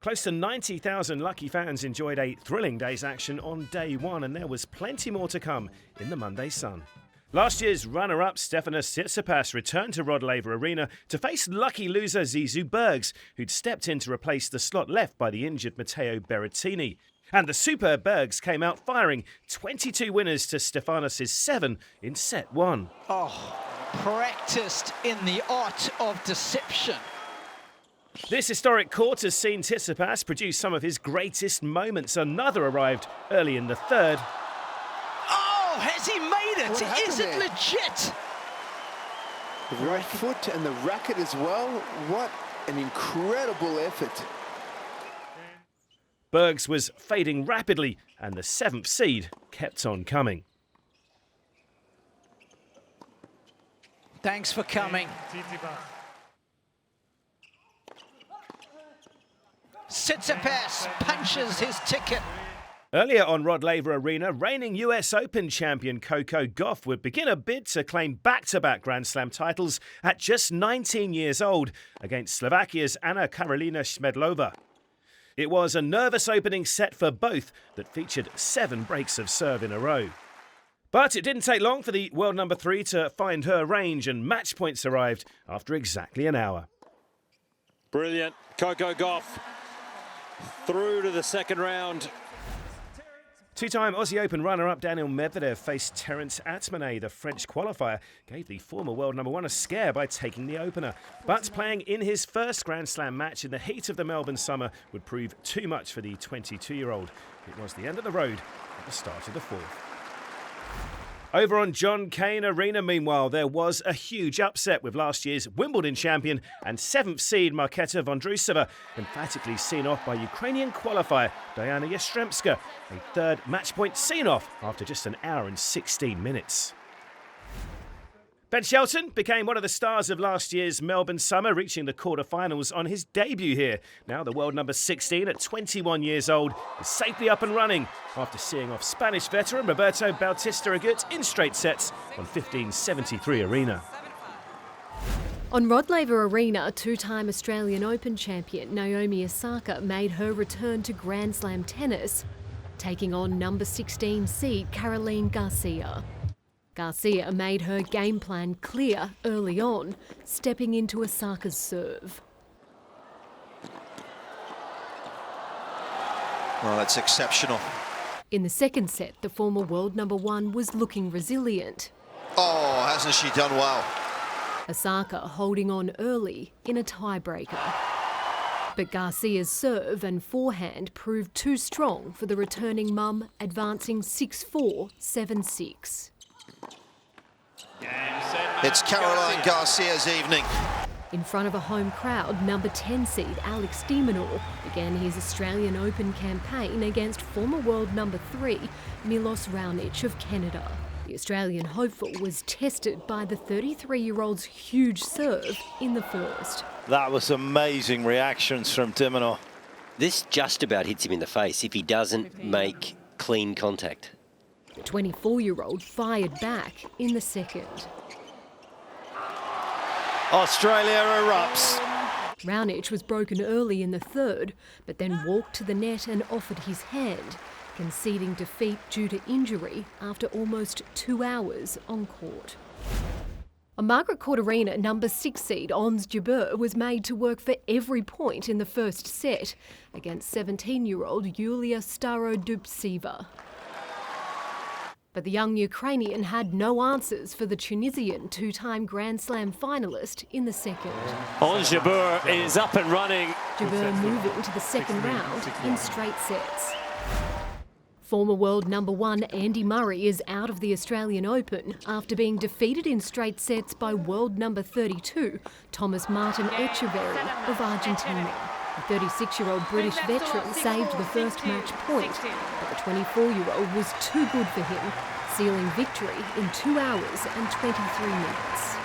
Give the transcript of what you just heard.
Close to 90,000 lucky fans enjoyed a thrilling day's action on day one, and there was plenty more to come in the Monday sun. Last year's runner-up Stefanos Tsitsipas returned to Rod Laver Arena to face lucky loser Zizou Bergs, who'd stepped in to replace the slot left by the injured Matteo Berrettini. And the superb Bergs came out firing, 22 winners to Stefanos' 7 in set 1. Oh, practiced in the art of deception. This historic court has seen Tsitsipas produce some of his greatest moments. Another arrived early in the third. Oh, has he made it? Is it legit? The right foot and the racket as well. What an incredible effort. Bergs was fading rapidly, and the 7th seed kept on coming. Thanks for coming. Tsitsipas punches his ticket. Earlier on Rod Laver Arena, reigning US Open champion Coco Gauff would begin a bid to claim back-to-back Grand Slam titles at just 19 years old against Slovakia's Anna Karolina Schmedlova. It was a nervous opening set for both that featured 7 breaks of serve in a row. But it didn't take long for the world number 3 to find her range, and match points arrived after exactly an hour. Brilliant. Coco Gauff through to the second round. Two-time Aussie Open runner-up Daniil Medvedev faced Terence Atmanet. The French qualifier gave the former world number 1 a scare by taking the opener. But playing in his first Grand Slam match in the heat of the Melbourne summer would prove too much for the 22-year-old. It was the end of the road at the start of the fourth. Over on Cain Arena, meanwhile, there was a huge upset with last year's Wimbledon champion and 7th seed Marketa Vondrousova emphatically seen off by Ukrainian qualifier Diana Yastremska, a third match point seen off after just an hour and 16 minutes. Ben Shelton became one of the stars of last year's Melbourne summer, reaching the quarterfinals on his debut here. Now the world number 16 at 21 years old is safely up and running after seeing off Spanish veteran Roberto Bautista Agut in straight sets on 15.73 Arena. On Rod Laver Arena, two-time Australian Open champion Naomi Osaka made her return to Grand Slam tennis, taking on number 16 seed Caroline Garcia. Garcia made her game plan clear early on, stepping into Osaka's serve. Well, that's exceptional. In the second set, the former world number 1 was looking resilient. Oh, hasn't she done well? Osaka holding on early in a tiebreaker. But Garcia's serve and forehand proved too strong for the returning mum, advancing 6-4, 7-6. It's Caroline Garcia's evening. In front of a home crowd, number 10 seed Alex de Minaur began his Australian Open campaign against former world number 3 Milos Raonic of Canada. The Australian hopeful was tested by the 33-year-old's huge serve in the first. That was amazing reactions from de Minaur. This just about hits him in the face if he doesn't make clean contact. The 24-year-old fired back in the second. Australia erupts. Raonic was broken early in the third, but then walked to the net and offered his hand, conceding defeat due to injury after almost 2 hours on court. On Margaret Court Arena, number 6 seed Ons Jabeur was made to work for every point in the first set against 17-year-old Yulia Starodubtseva. But the young Ukrainian had no answers for the Tunisian two-time Grand Slam finalist in the second. Ons Jabeur is up and running. Jabeur moving to the second round in straight sets. Former world number 1 Andy Murray is out of the Australian Open after being defeated in straight sets by world number 32 Thomas Martin Echeverry of Argentina. The 36-year-old British veteran saved the first match point, but the 24-year-old was too good for him, sealing victory in 2 hours and 23 minutes.